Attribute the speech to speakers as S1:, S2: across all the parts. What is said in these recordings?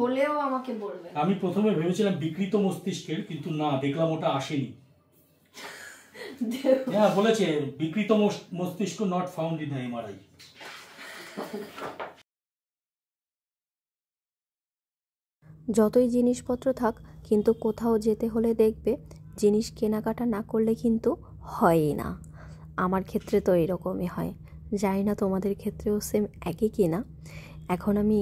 S1: হলেও আমাকে বলবেন।
S2: আমি প্রথমে ভেবেছিলাম বিকৃত মস্তিষ্কের, কিন্তু না, দেখলাম ওটা আসেনি। হ্যাঁ বলেছে বিকৃত মস্তিষ্ক নট ফাউন্ড ইন এমআরআই।
S3: যতই জিনিসপত্র থাক, কিন্তু কোথাও যেতে হলে দেখবে জিনিস কেনাকাটা না করলে কিন্তু হয়ই না। আমার ক্ষেত্রে তো এরকমই হয়, জানি না তোমাদের ক্ষেত্রেও সেম একই কিনা। এখন আমি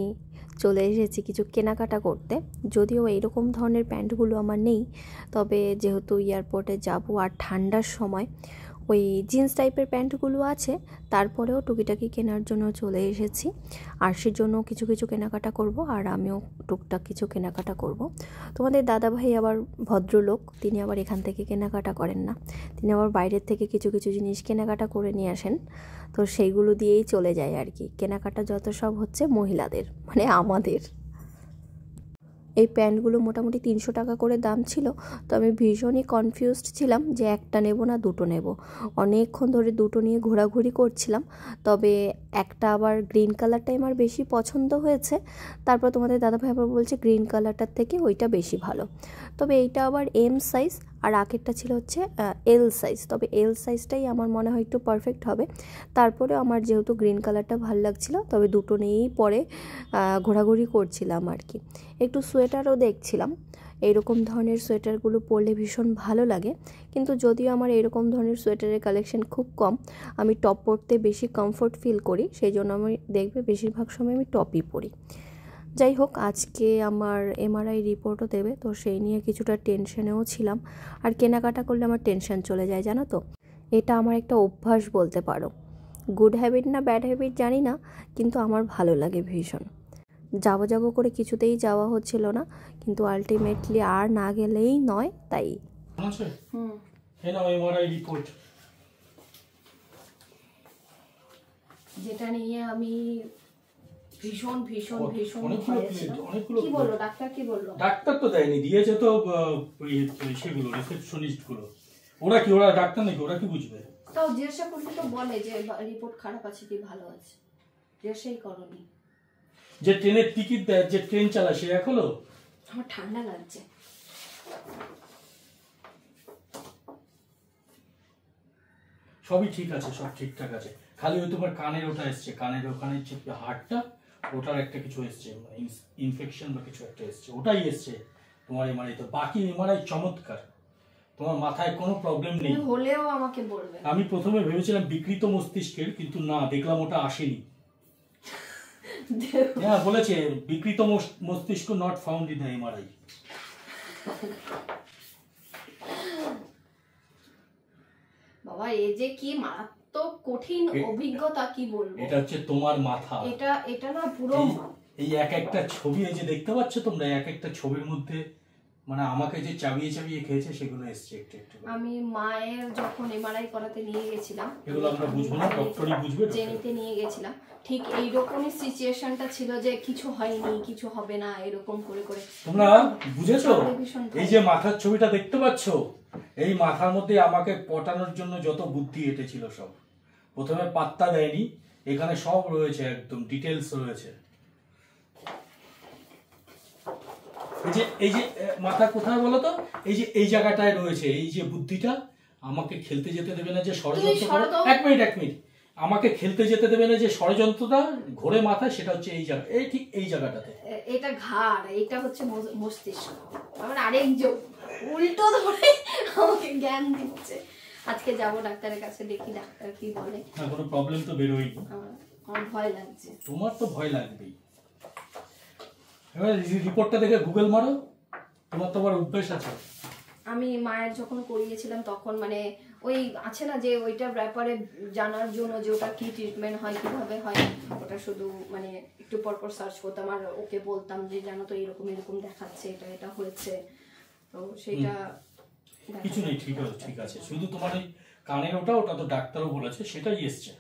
S3: চলে এসেছি কিছু কেনাকাটা করতে, যদিও এইরকম ধরনের প্যান্টগুলো আমার নেই, তবে যেহেতু এয়ারপোর্টে যাব আর ঠান্ডার সময় ওই জিন্স টাইপের প্যান্টগুলো আছে, তারপরেও টুকিটাকি কেনার জন্য চলে এসেছি। আরশির জন্য কিছু কিছু কেনাকাটা করব, আর আমিও টুকটাক কিছু কেনাকাটা করব। তোমাদের দাদাভাই আবার ভদ্রলোক, তিনি আবার এখান থেকে কেনাকাটা করেন না, তিনি আবার বাইরের থেকে কিছু কিছু জিনিস কেনাকাটা করে নিয়ে আসেন, তো সেইগুলো দিয়েই চলে যায় আর কি। কেনাকাটা যত সব হচ্ছে মহিলাদের, মানে আমাদের। এই প্যান্টগুলো মোটামুটি 300 টাকা করে দাম ছিল, তো আমি ভীষণই কনফিউজড ছিলাম যে একটা নেব না দুটো নেব। অনেকক্ষণ ধরে দুটো নিয়ে ঘোরাঘুরি করছিলাম, তবে একটা আবার গ্রিন কালারটাই আমার বেশি পছন্দ হয়েছে। তারপর তোমাদের দাদাভাই আবার বলছে গ্রিন কালারটার থেকে ওইটা বেশি ভালো, তবে এইটা আবার এম সাইজ আর আগেরটা ছিল হচ্ছে এল সাইজ, তবে এল সাইজটাই আমার মনে হয় একটু পারফেক্ট হবে। তারপরে আমার যেহেতু গ্রিন কালারটা ভালো লাগছিল, তবে দুটো নিয়েই পরে ঘোরাঘুরি করছিলাম আর কি। একটু সোয়েটারও দেখছিলাম, এইরকম ধরনের সোয়েটারগুলো পরলে ভীষণ ভালো লাগে, কিন্তু যদিও আমার এরকম ধরনের সোয়েটারের কালেকশন খুব কম, আমি টপ পরতে বেশি কমফোর্ট ফিল করি, সেই জন্য আমি দেখবে বেশিরভাগ সময় আমি টপই পরি। যাই হোক, আজকে আমার এমআরআই রিপোর্টও দেবে, তো সেই নিয়ে কিছুটা টেনশনেও ছিলাম। আর কেনাকাটা করলে আমার টেনশন চলে যায় জানো তো, এটা আমার একটা অভ্যাস বলতে পারো। গুড হ্যাবিট না ব্যাড হ্যাবিট জানি না, কিন্তু আমার ভালো লাগে ভীষণ। যাবো করে কিছুতেই যাওয়া হচ্ছিল না, কিন্তু আলটিমেটলি আর না গেলেই নয়, তাই।
S1: যেটা নিয়ে আমি ভীষণ ভীষণ ভীষণ কি বললো ডাক্তার, কি বললো?
S2: ডাক্তার তো দেয়নি, দিয়েছে তো সেগুলো রিসেপশনিস্ট গুলো। ওরা কি, ওরা ডাক্তার নাকি, ওরা কি বুঝবে?
S1: তাও জিজ্ঞাসা করলে তো বলে যে রিপোর্ট খারাপ আছে কি ভালো আছে, জিজ্ঞাসাই করনি।
S2: যে ট্রেনের টিকিট দেয়, যে ট্রেন চালায়, সে এখনো।
S1: আমার ঠান্ডা লাগছে।
S2: সবই ঠিক আছে, সব ঠিকঠাক আছে, খালি ওই তোমার কানের ওটা এসছে, কানের ওখানে হাড়টা, ওটার একটা কিছু এসছে, ইনফেকশন বা কিছু একটা এসছে, ওটাই এসছে তোমার এমআরআই। তো বাকি এমআরআই চমৎকার, তোমার মাথায় কোনো প্রবলেম নেই।
S1: হলেও আমাকে বলবেন।
S2: আমি প্রথমে ভেবেছিলাম বিকৃত মস্তিষ্কের, কিন্তু না, দেখলাম ওটা আসেনি। হ্যাঁ বলেছে বিকৃত মস্তিষ্ক নট ফাউন্ড ইন এমআরআই।
S1: বাবা, এই যে কি মারাত্মক কঠিন অভিজ্ঞতা, কি বলবো।
S2: এটা হচ্ছে তোমার মাথা,
S1: এটা না পুরো
S2: এই এক একটা ছবি, এই যে দেখতে পাচ্ছ তোমরা, এক একটা ছবির মধ্যে মানে আমাকে যে চাবিয়ে চাবিয়ে খেয়েছে সেগুলো এসছে একটু একটু।
S1: আমি মায়ের যখন এমআরআই করাতে নিয়ে গেছিলাম,
S2: এগুলো আমরা বুঝবো না, ডক্টরই বুঝবে,
S1: জেনিতে নিয়ে গেছিলাম, ঠিক এইরকমই সিচুয়েশনটা ছিল যে কিছু হয়নি, কিছু হবে না, এরকম করে করে।
S2: তোমরা বুঝেছো? এই যে মাথার ছবিটা দেখতে পাচ্ছ, এই মাথার মধ্যে আমাকে পটানোর জন্য যত বুদ্ধি এঁটেছিল সব, প্রথমে পাত্তা দেয়নি, এখানে সব রয়েছে, একদম ডিটেলস রয়েছে। এই যে মাথা কোথায় বলো তো, এই যে এই জায়গাটায় রয়েছে, এই যে বুদ্ধিটা, আমাকে খেলতে যেতে দেবে না যে ষড়যন্ত্র। এক মিনিট, আমাকে খেলতে যেতে দেবে না যে ষড়যন্ত্রটা ঘোরে মাথায়, সেটা হচ্ছে এই জায়গা, এই ঠিক এই জায়গাটাতে।
S1: এটা ঘাড়, এটা হচ্ছে মস্তিষ্ক। আমার আরেকজন উল্টো ধরে আমাকে জ্ঞান দিচ্ছে। আজকে যাবো ডাক্তারের কাছে, দেখি ডাক্তার কি বলে।
S2: না, কোনো প্রবলেম তো বেরোয়নি।
S1: আমার ভয় লাগছে।
S2: তোমার তো ভয় লাগবেই। এবার রিপোর্টটা দেখে গুগল মারো, তোমার তো আবার অভ্যেস আছে।
S1: আমি মায়ের যখন করিয়েছিলাম তখন মানে ওই আছে না যে ওইটার ব্যাপারে জানার জন্য যে ওটা কি ট্রিটমেন্ট হয়, কিভাবে হয়, ওটা শুধু মানে একটু পরপর সার্চ করতাম আর ওকে বলতাম যে জানো তো এরকম এরকম দেখাচ্ছে, এটা এটা হয়েছে, তো সেটা
S2: কিছু নেই, ঠিক আছে, শুধু তোমার এই কানের ওটা তো ডাক্তারও বলেছে, সেটাই এসছে।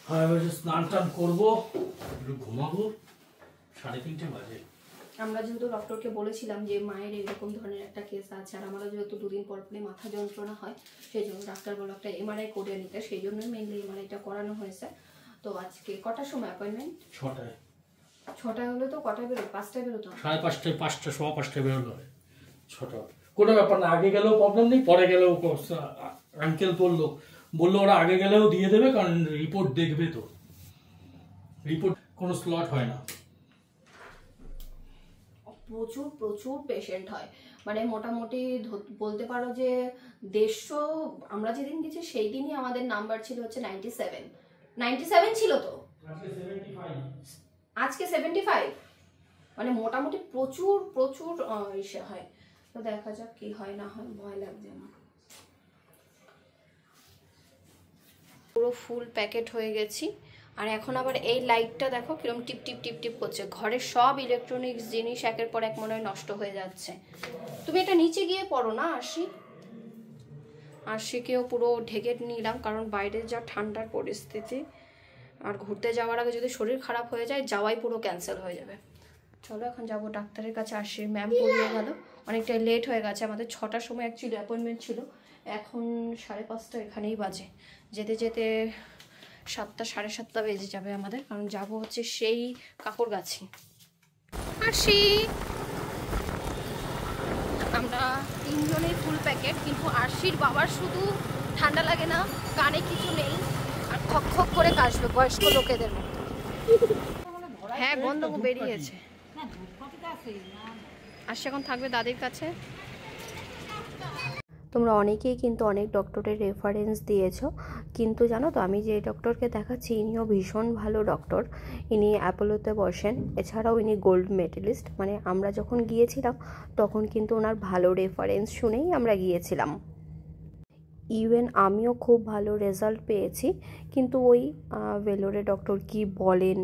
S2: হ্যাঁ, এবার স্নান টান করবো, একটু ঘুমাবো, 3:30 বাজে।
S1: আমরা যেহেতু ডক্টরকে বলেছিলাম যে মায়ের এরকম ধরনের একটা কেস আছে, আর আমারও যেহেতু 2 দিন পর পরই মাথা যন্ত্রণা হয়, সেই জন্য ডাক্তার বলল একটা এমআরআই করে নিতে, সেই জন্যই মেনলি এমআরআইটা করানো হয়েছে। তো আজকে কটার সময় অ্যাপয়েন্টমেন্ট?
S2: 6টায়।
S1: 6টায় হলে তো কটায় বেরো? 5টায় বেরোতো?
S2: 5:30, 5টা, 5:15 বেরোলে হয়। 6টা কোনো ব্যাপার না, আগে গেলেও প্রবলেম নেই, পরে গেলেও আঙ্কেল বললো ওরা আগে গেলেও দিয়ে দেবে, কারণ রিপোর্ট দেখবে তো, রিপোর্ট কোনো স্লট হয় না।
S1: প্রচুর প্রচুর পেশেন্ট হয়, মানে মোটামুটি বলতে পারো যে 150। আমরা যেদিন গেছি সেই দিনই আমাদের নাম্বার ছিল হচ্ছে 97 ছিল তো, আজকে 75, মানে মোটামুটি প্রচুর প্রচুর ইসে হয়। তো দেখা যাক কি হয় না হয়, ভয় লাগছে আমার। পুরো ফুল প্যাকেট হয়ে গেছি। আর এখন আবার এই লাইটটা দেখো কিরকম টিপ টিপ টিপ টিপ করছে। ঘরের সব ইলেকট্রনিক্স জিনিস একের পর এক মনে হয় নষ্ট হয়ে যাচ্ছে। তুমি এটা নিচে গিয়ে পড়ো না আরশিকেও পুরো ঢেকে নিলাম, কারণ বাইরে যা ঠান্ডার পরিস্থিতি, আর ঘুরতে যাওয়ার আগে যদি শরীর খারাপ হয়ে যায় যাওয়াই পুরো ক্যান্সেল হয়ে যাবে। চলো এখন যাবো ডাক্তারের কাছে। আরশির ম্যাম পড়িয়ে গেল, অনেকটা লেট হয়ে গেছে। আমাদের 6টার সময় অ্যাকচুয়ালি অ্যাপয়েন্টমেন্ট ছিল, এখন 5:30 এখানেই বাজে। যেতে যেতে 7টা 7:30 বেজে যাবে আমাদের, কারণ যাব হচ্ছে সেই কাকরগাছি। আরশি, আমরা 3 জনেই ফুল প্যাকেট, কিন্তু আরশির বাবার শুধু ঠান্ডা লাগে না, কানে কিছু নেই, আর খক খক করে কাশবে বয়স্ক লোকেদের মতো। হ্যাঁ গন্ধ বেরিয়েছে। আরশি এখন থাকবে দাদির কাছে।
S3: তোমরা অনেকেই কিন্তু অনেক ডক্টরের রেফারেন্স দিয়েছো, কিন্তু জানো তো আমি যে ডক্টরকে দেখাচ্ছি ইনিও ভীষণ ভালো ডক্টর। ইনি অ্যাপোলোতে বসেন, এছাড়াও ইনি গোল্ড মেডেলিস্ট। মানে আমরা যখন গিয়েছিলাম তখন কিন্তু ওনার ভালো রেফারেন্স শুনেই আমরা গিয়েছিলাম। ইভেন আমিও খুব ভালো রেজাল্ট পেয়েছি, কিন্তু ওই ভেলোরে ডক্টর কি বলেন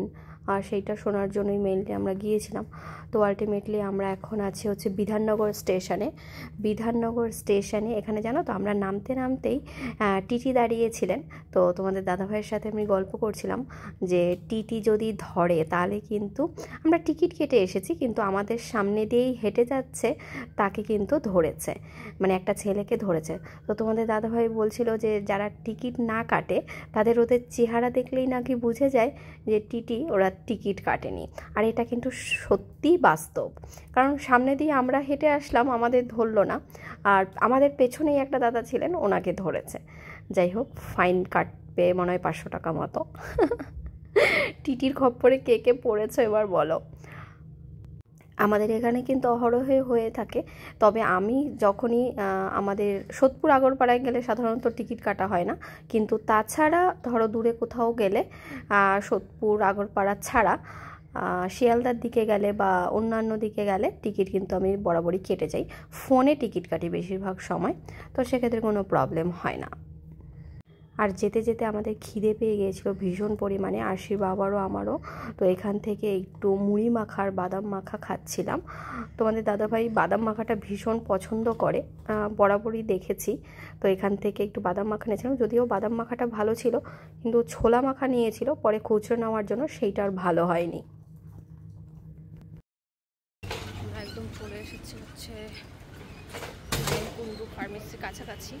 S3: আর সেইটা শোনার জন্যই মেনলি আমরা গিয়েছিলাম। তো আলটিমেটলি আমরা এখন আছি হচ্ছে বিধাননগর স্টেশনে। এখানে জানো তো আমরা নামতেই টিটি দাঁড়িয়েছিলেন। তো তোমাদের দাদাভাইয়ের সাথে আমি গল্প করছিলাম যে টিটি যদি ধরে তাহলে কিন্তু, আমরা টিকিট কেটে এসেছি কিন্তু আমাদের সামনে দিয়েই হেঁটে যাচ্ছে, তাকে কিন্তু ধরেছে, মানে একটা ছেলেকে ধরেছে। তো তোমাদের দাদাভাই বলছিল যে যারা টিকিট না কাটে তাদের ওদের চেহারা দেখলেই নাকি বুঝে যায় যে ওরা টিকিট কাটেনি। আর এটা কিন্তু সত্যি বাস্তব, কারণ সামনে দিয়ে আমরা হেঁটে আসলাম, আমাদের ধরলো না, আর আমাদের পেছনেই একটা দাদা ছিলেন, ওনাকে ধরেছে। যাই হোক, ফাইন কাটবে মনে হয় 500 টাকা মতো। টিটির খপ্পরে কে কে পড়েছে এবার বলো। আমাদের এখানে কিন্তু অহরহে হয়ে থাকে, তবে আমি যখনই আমাদের সোদপুর আগরপাড়ায় গেলে সাধারণত টিকিট কাটা হয় না, কিন্তু তাছাড়া ধরো দূরে কোথাও গেলে সোদপুর আগরপাড়া ছাড়া শিয়ালদার দিকে গেলে বা অন্যান্য দিকে গেলে টিকিট কিন্তু আমি বরাবরই কেটে যাই। ফোনে টিকিট কাটি বেশিরভাগ সময়, তো সেক্ষেত্রে কোনো প্রবলেম হয় না। আর যেতে যেতে আমাদের খিদে পেয়ে গিয়েছিলো ভীষণ পরিমাণে, আরশির বাবারও আমারও। তো এখান থেকে একটু মুড়ি মাখা আর বাদাম মাখা খাচ্ছিলাম। তোমাদের দাদাভাই বাদাম মাখাটা ভীষণ পছন্দ করে, বরাবরই দেখেছি। তো এখান থেকে একটু বাদাম মাখা নিয়েছিলাম, যদিও বাদাম মাখাটা ভালো ছিল, কিন্তু ছোলা মাখা নিয়েছিল পরে খুচরো নেওয়ার জন্য, সেইটা আর ভালো হয়নি।
S1: একদম চলে এসেছি হচ্ছে কুন্ডু ফার্মেসির কাছাকাছি।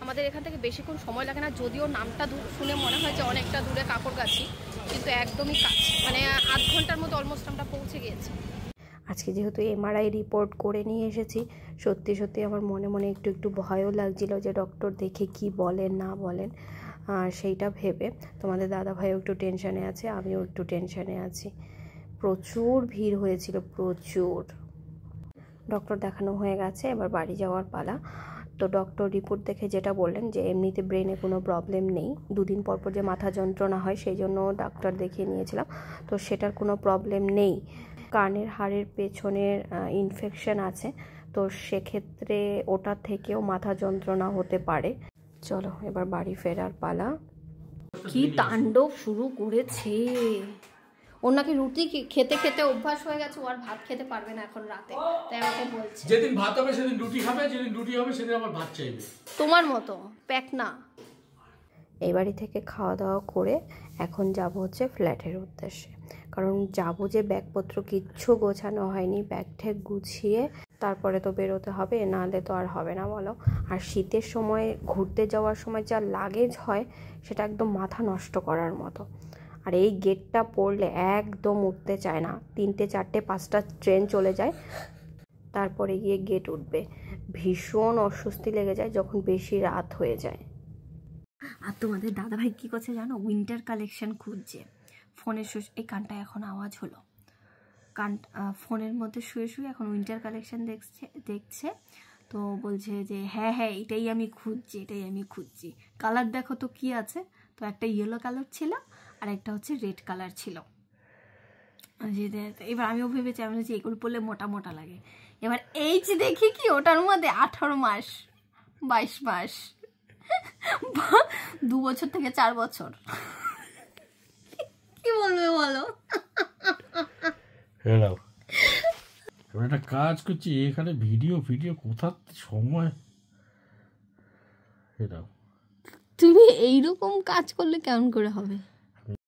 S1: আমাদের এখান থেকে বেশিক্ষণ সময় লাগে না, যদিও নামটা শুনে মনে হয় যে অনেকটা দূরে কাকরগাছি, কিন্তু একদমই কাছে, মানে আধ ঘন্টার মতো অলমোস্ট আমরা পৌঁছে গিয়েছি।
S3: আজকে যেহেতু এমআরআই রিপোর্ট করে নিয়ে এসেছি, সত্যি আমার মনে মনে একটু ভয়ও লাগছিল যে ডক্টর দেখে কি বলেন না বলেন, সেইটা ভেবে তোমাদের দাদাভাইও একটু টেনশানে আছে, আমিও একটু টেনশানে আছি। প্রচুর ভিড় হয়েছিল, প্রচুর। ডক্টর দেখানো হয়ে গেছে, এবার বাড়ি যাওয়ার পালা। তো ডক্টর রিপোর্ট দেখে যেটা বললেন যে এমনিতে ব্রেনে কোনো প্রবলেম নেই, 2 দিন পর যে মাথা যন্ত্রণা হয় সেই জন্য ডাক্তার দেখিয়ে নিয়েছিলাম, তো সেটার কোনো প্রবলেম নেই। কানের হাড়ের পেছনের ইনফেকশন আছে, তো সেক্ষেত্রে ওটা থেকেও মাথা যন্ত্রণা হতে পারে। চলো এবার বাড়ি ফেরার পালা।
S1: কি তাণ্ডব শুরু করেছে! ওর নাকি রুটি খেতে খেতে অভ্যাস হয়ে গেছে, ও আর ভাত খেতে পারবে না এখন রাতে, তাই আমাকে বলছে
S2: যেদিন ভাত হবে সেদিন রুটি খাবে, যেদিন রুটি হবে সেদিন আবার ভাত চাইবে।
S1: তোমার মতো প্যাক না।
S3: এই বাড়ি থেকে খাওয়া দাওয়া করে এখন যাব হচ্ছে ফ্ল্যাটের উদ্দেশ্যে, কারণ যাব যে ব্যাগপত্র কিচ্ছু গোছানো হয়নি, ব্যাগ ঠ্যাগ গুছিয়ে তারপরে তো বেরোতে হবে, নাহলে তো আর হবে না বলো। আর শীতের সময় ঘুরতে যাওয়ার সময় যা লাগেজ হয় সেটা একদম মাথা নষ্ট করার মতো। আর এই গেটটা পড়লে একদম উঠতে চায় না, 3টে 4টে 5টা ট্রেন চলে যায়, তারপরে গিয়ে গেট উঠবে। ভীষণ অস্বস্তি লেগে যায় যখন বেশি রাত হয়ে যায়। আর তোমাদের দাদাভাই কী করছে জানো, উইন্টার কালেকশন খুঁজছে। ফোনের এই কানটা এখন আওয়াজ হলো, ফোনের মধ্যে শুয়ে শুয়ে এখন উইন্টার কালেকশন দেখছে। তো বলছে যে হ্যাঁ হ্যাঁ এটাই আমি খুঁজছি। কালার দেখো তো কি আছে, তো একটা ইয়েলো কালার ছিল আর একটা হচ্ছে রেড কালার ছিল। এবার আমিও ভেবেছি, আমি বলছি এগুলো পরলে মোটা মোটা লাগে। এবার এই যে দেখি কি ওটার মধ্যে 18 মাস 22 মাস 2 বছর থেকে 4 বছর, কি বলবে বলো?
S2: একটা কাজ করছি এখানে, ভিডিও কোথা সময়।
S3: তুমি এইরকম কাজ করলে কেমন করে হবে?